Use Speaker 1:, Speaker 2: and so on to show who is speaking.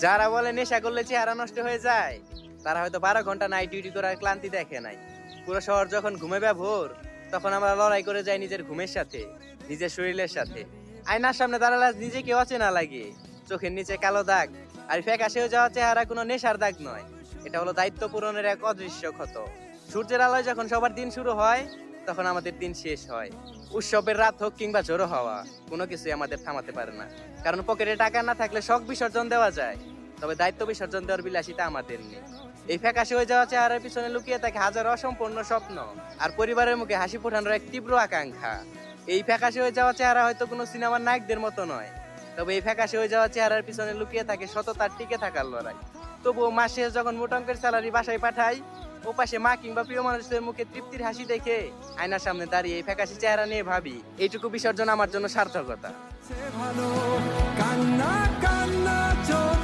Speaker 1: যারা বলে নেশা করলে চেহারা নষ্ট হয়ে যায়, তারা হয়তো 12 ঘন্টা নাইট ডিউটি করার ক্লান্তি দেখে নাই। পুরো শহর যখন ঘুমে ভোর, তখন আমরা লড়াই করে যাই নিজের ঘুমের সাথে, নিজের শরীরের সাথে। আয়নার সামনে দাঁড়ালে আজ নিজেকে অচেনা লাগে। চোখের নিচে কালো দাগ আর ফ্যাকাশে হয়ে যাওয়া চেহারা কোনো নেশার দাগ নয়, এটা হলো দায়িত্ব পূরণের এক অদৃশ্য ক্ষত। সূর্যের আলোয় যখন সবার দিন শুরু হয়, তখন আমাদের দিন শেষ হয়। উৎসবের রাত হোক কিংবা ঝোড়ো হাওয়া, কোনো কিছুই আমাদের থামাতে পারে না। কারণ পকেটে টাকা না থাকলে শখ বিসর্জন দেওয়া যায়, তবে দায়িত্ব বিসর্জন দেওয়ার বিলাসিতা আমাদের নেই। এই ফ্যাকাশে হয়ে যাওয়া চেহারার পিছনে লুকিয়ে থাকে হাজার অসম্পূর্ণ স্বপ্ন আর পরিবারের মুখে হাসি ফোটানোর এক তীব্র আকাঙ্ক্ষা। এই ফ্যাকাশে হয়ে যাওয়া চেহারা হয়তো কোনো সিনেমার নায়কদের মতো নয়, তবে এই ফ্যাকাশে হয়ে যাওয়া চেহারার পিছনে লুকিয়ে থাকে সততার টিকে থাকার লড়াই। তবুও মাস শেষ যখন মোটাঙ্কের স্যালারি বাসায় পাঠাই, ও পাশে মা কিংবা প্রিয় মানুষদের মুখে তৃপ্তির হাসি দেখে আয়নার সামনে দাঁড়িয়ে এই ফ্যাকাশে চেহারা নিয়ে ভাবি, এইটুকু বিসর্জন আমার জন্য সার্থকতা।
Speaker 2: ভালো কান্না কান্না চোখ